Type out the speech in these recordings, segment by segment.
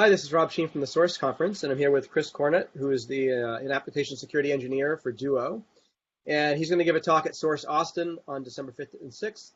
Hi, this is Rob Sheen from the Source Conference, and I'm here with Chris Cornutt, who is the an application security engineer for Duo. And he's going to give a talk at Source Austin on December 5th and 6th.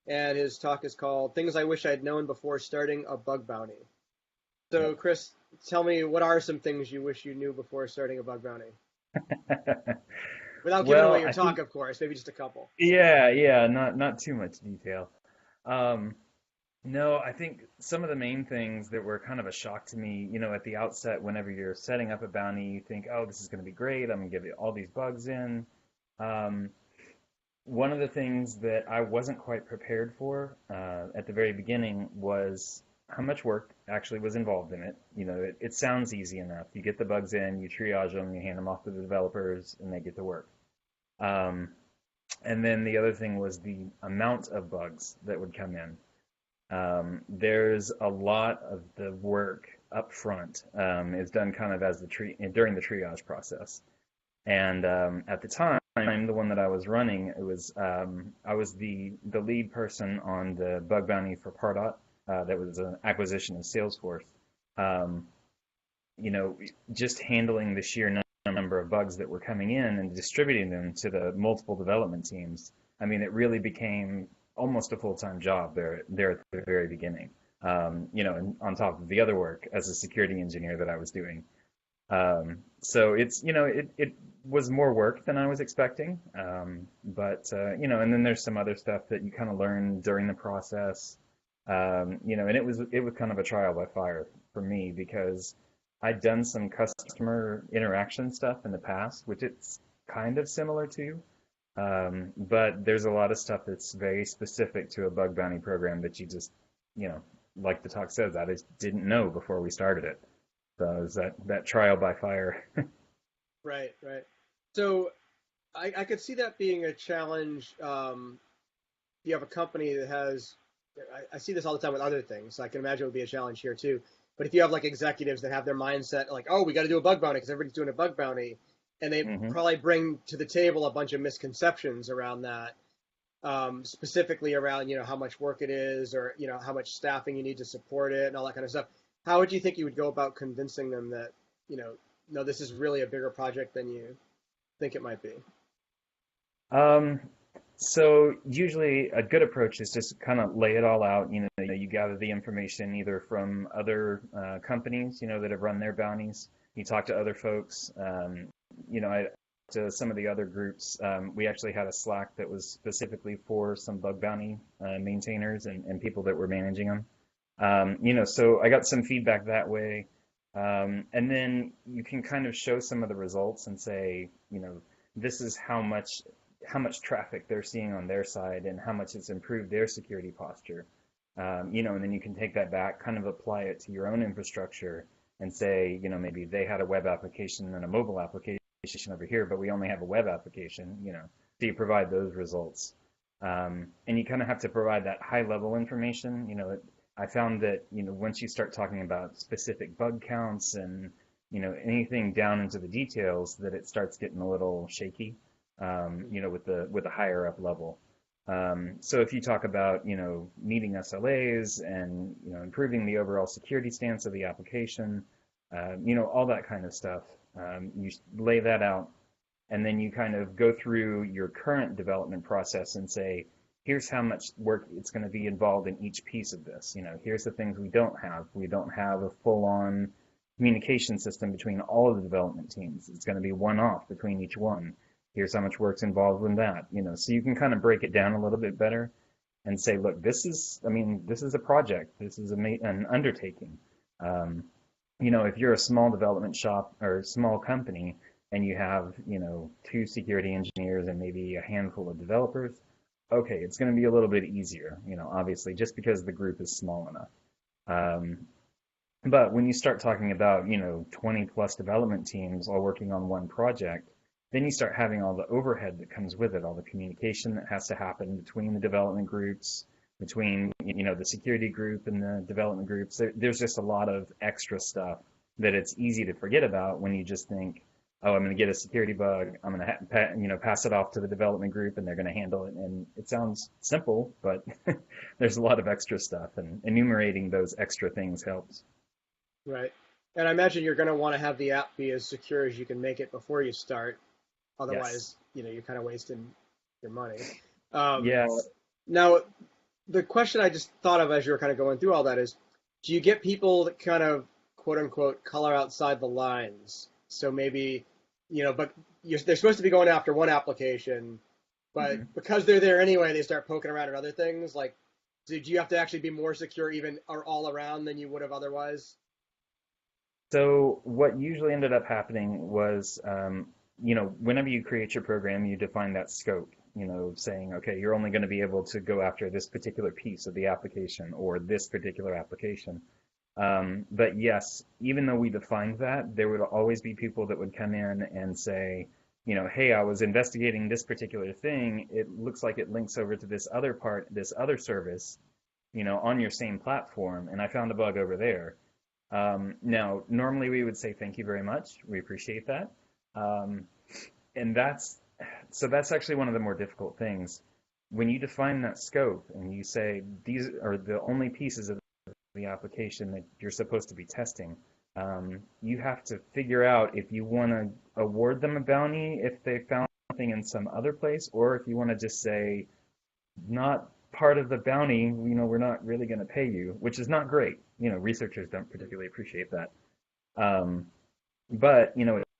And his talk is called Things I Wish I'd Known Before Starting a Bug Bounty. So, Yep. Chris, tell me, what are some things you wish you knew before starting a bug bounty? Without giving away Well, your I talk, think, of course, maybe just a couple. yeah, not too much detail. Um, no, I think some of the main things that were kind of a shock to me, at the outset, whenever you're setting up a bounty, you think, oh, this is going to be great. I'm going to give it all these bugs in. Um, One of the things that I wasn't quite prepared for at the very beginning was how much work actually was involved in it. It sounds easy enough. You get the bugs in, you triage them, you hand them off to the developers, and they get to work. Um, and then the other thing was the amount of bugs that would come in. There's a lot of the work up front is done kind of as during the triage process. And at the time, the one that I was running, I was the lead person on the bug bounty for Pardot. That was an acquisition of Salesforce. Um, just handling the sheer number of bugs that were coming in and distributing them to the multiple development teams. I mean, it really became almost a full-time job there at the very beginning. And on top of the other work as a security engineer that I was doing. So it was more work than I was expecting. And then there's some other stuff that you kind of learn during the process. And it was kind of a trial by fire for me because I'd done some customer interaction stuff in the past, which it's kind of similar to. But there's a lot of stuff that's very specific to a bug bounty program that you just, like the talk says, I just didn't know before we started it. So it was that trial by fire. Right, right. So I could see that being a challenge. You have a company that has, I see this all the time with other things. So I can imagine it would be a challenge here too. But if you have like executives that have their mindset like, oh, we got to do a bug bounty because everybody's doing a bug bounty, and they hmm probably bring to the table a bunch of misconceptions around that, specifically around how much work it is, or how much staffing you need to support it, and all that kind of stuff. How would you think you would go about convincing them that you know, no, this is really a bigger project than you think it might be? Um, so usually a good approach is just kind of lay it all out. You gather the information either from other companies, that have run their bounties. You talk to other folks. I to some of the other groups. We actually had a Slack that was specifically for some bug bounty maintainers and people that were managing them. So I got some feedback that way. And then you can kind of show some of the results and say, this is how much traffic they're seeing on their side and how much it's improved their security posture. And then you can take that back, kind of apply it to your own infrastructure and say, maybe they had a web application and a mobile application over here, but we only have a web application, so you provide those results. And you kind of have to provide that high level information. I found that, once you start talking about specific bug counts and, anything down into the details, that it starts getting a little shaky, with the higher up level. So if you talk about, meeting SLAs and, improving the overall security stance of the application, all that kind of stuff, you lay that out and then you kind of go through your current development process and say, here's how much work it's going to be involved in each piece of this. Here's the things we don't have. We don't have a full-on communication system between all of the development teams. It's going to be one-off between each one. Here's how much work's involved in that. So you can kind of break it down a little bit better and say, look, this is a project. This is an undertaking. If you're a small development shop or small company and you have, two security engineers and maybe a handful of developers, okay, it's going to be a little bit easier, obviously, just because the group is small enough. Um, but when you start talking about, 20 plus development teams all working on one project, then you start having all the overhead that comes with it, all the communication that has to happen between the development groups, between, the security group and the development groups. There's just a lot of extra stuff that it's easy to forget about when you just think, oh, I'm going to get a security bug. I'm going to, pass it off to the development group and they're going to handle it. And it sounds simple, but there's a lot of extra stuff, and enumerating those extra things helps. Right. And I imagine you're going to want to have the app be as secure as you can make it before you start. Yes. Otherwise, you're kind of wasting your money. Um, Yeah. Now, the question I just thought of as you were kind of going through all that is, do you get people that kind of quote unquote color outside the lines? So maybe, but they're supposed to be going after one application, but Mhm. because they're there anyway, they start poking around at other things. Like, do you have to actually be more secure even or all around than you would have otherwise? So what usually ended up happening was, whenever you create your program, you define that scope, saying, okay, you're only going to be able to go after this particular piece of the application or this particular application. But yes, even though we defined that, there would always be people that would come in and say, hey, I was investigating this particular thing. It looks like it links over to this other part, this other service, on your same platform, and I found a bug over there. Now, normally we would say thank you very much. We appreciate that. Um, and that's actually one of the more difficult things. When you define that scope and you say these are the only pieces of the application that you're supposed to be testing, you have to figure out if you want to award them a bounty if they found something in some other place, or if you want to just say, not part of the bounty, we're not really going to pay you, which is not great. Researchers don't particularly appreciate that. Um, but,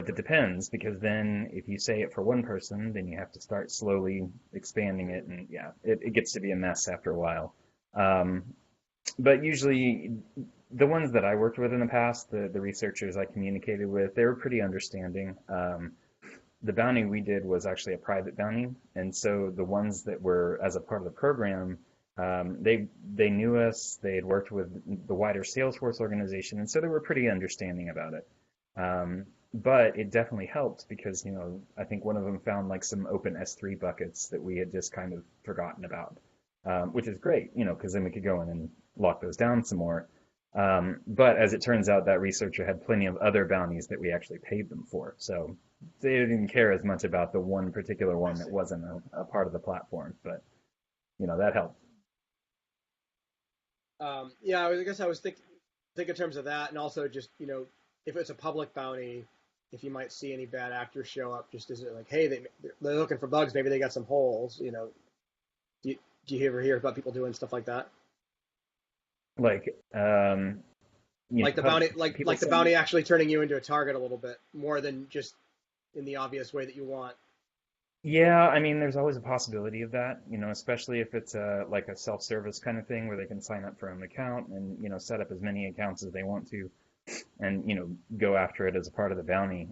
it depends because then if you say it for one person, then you have to start slowly expanding it. And yeah, it gets to be a mess after a while. Um, but usually the ones that I worked with in the past, the researchers I communicated with, they were pretty understanding. The bounty we did was actually a private bounty, and so the ones that were as a part of the program, they knew us. They had worked with the wider Salesforce organization, and so they were pretty understanding about it. But it definitely helped because I think one of them found like some open S3 buckets that we had just kind of forgotten about, which is great, because then we could go in and lock those down some more. But as it turns out, that researcher had plenty of other bounties that we actually paid them for. So they didn't care as much about the one particular I one that see. wasn't a part of the platform. But, that helped. Yeah, I guess I was think in terms of that, and also just if it's a public bounty, if you might see any bad actors show up, just as like, hey, they're looking for bugs, maybe they got some holes. Do you ever hear about people doing stuff like that? Like, Like the bounty, people like the send. bounty actually turning you into a target a little bit more than just in the obvious way that you want. Yeah, I mean, there's always a possibility of that, especially if it's like a self-service kind of thing where they can sign up for an account and, set up as many accounts as they want to and, go after it as a part of the bounty.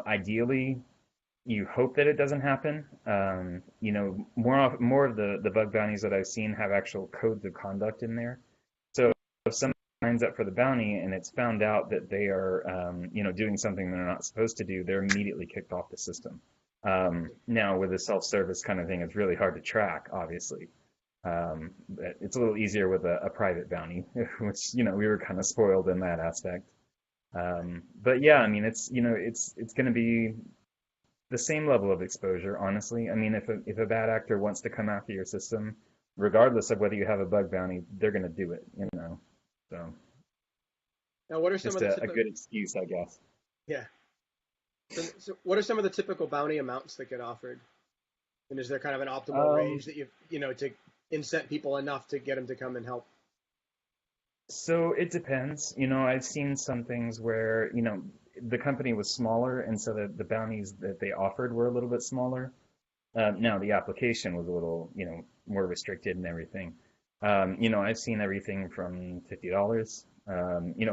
Ideally, you hope that it doesn't happen. More of the bug bounties that I've seen have actual codes of conduct in there. So if someone signs up for the bounty and it's found out that they are, doing something they're not supposed to do, they're immediately kicked off the system. Now, with a self-service kind of thing, it's really hard to track, obviously. But it's a little easier with a private bounty, which, we were kind of spoiled in that aspect. But yeah, I mean, it's going to be the same level of exposure, honestly. I mean, if a bad actor wants to come after your system, regardless of whether you have a bug bounty, they're going to do it. So Now, what are some just of the a typical? good excuse, I guess. Yeah. So what are some of the typical bounty amounts that get offered? And is there kind of an optimal Um, range that to incent people enough to get them to come and help? so it depends. I've seen some things where, the company was smaller, and so the bounties that they offered were a little bit smaller. Now the application was a little, more restricted and everything. I've seen everything from $50,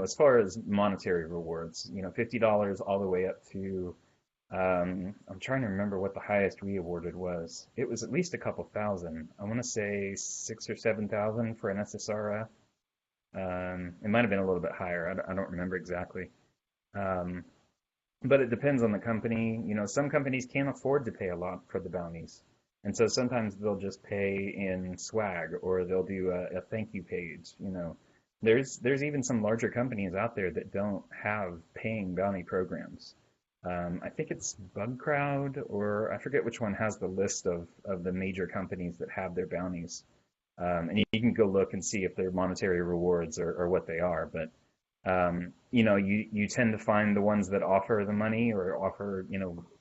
as far as monetary rewards, $50 all the way up to, I'm trying to remember what the highest we awarded was. It was at least a couple thousand. I want to say 6 or 7 thousand for an SSRF. It might have been a little bit higher. I don't remember exactly. Um, but it depends on the company. Some companies can't afford to pay a lot for the bounties. And so sometimes they'll just pay in swag or they'll do a thank you page. There's even some larger companies out there that don't have paying bounty programs. I think it's BugCrowd or I forget which one has the list of the major companies that have their bounties. And you can go look and see if their monetary rewards are what they are. But You tend to find the ones that offer the money or offer,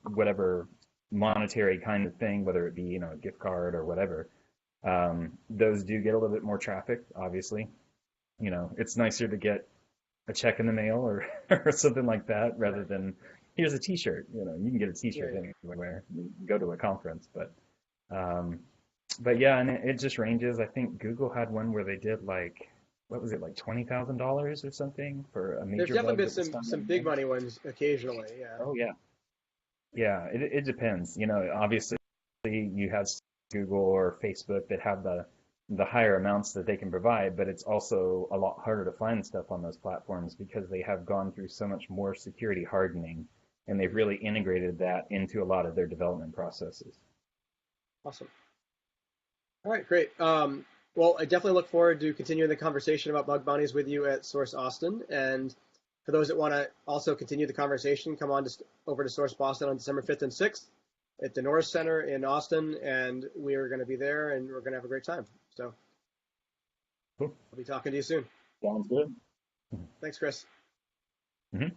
whatever monetary kind of thing, whether it be, a gift card or whatever. Those do get a little bit more traffic, obviously. It's nicer to get a check in the mail or, or something like that rather Right. than here's a T-shirt. You can get a T-shirt Right. anywhere. You go to a conference, um, but yeah, and it just ranges. I think Google had one where they did like what was it like $20,000 or something for a There's major definitely bug been that was some found big money ones occasionally. Yeah. Oh yeah, yeah. It depends. Obviously you have Google or Facebook that have the higher amounts that they can provide, but it's also a lot harder to find stuff on those platforms because they have gone through so much more security hardening and they've Mhm. really integrated that into a lot of their development processes. Awesome. All right, great. Well, I definitely look forward to continuing the conversation about bug bounties with you at Source Austin. And for those that want to also continue the conversation, come on over to Source Boston on December 5th and 6th at the Norris Center in Austin, and we are going to be there, and we're going to have a great time. So Cool. I'll be talking to you soon. Sounds good. Thanks, Chris. Mhm.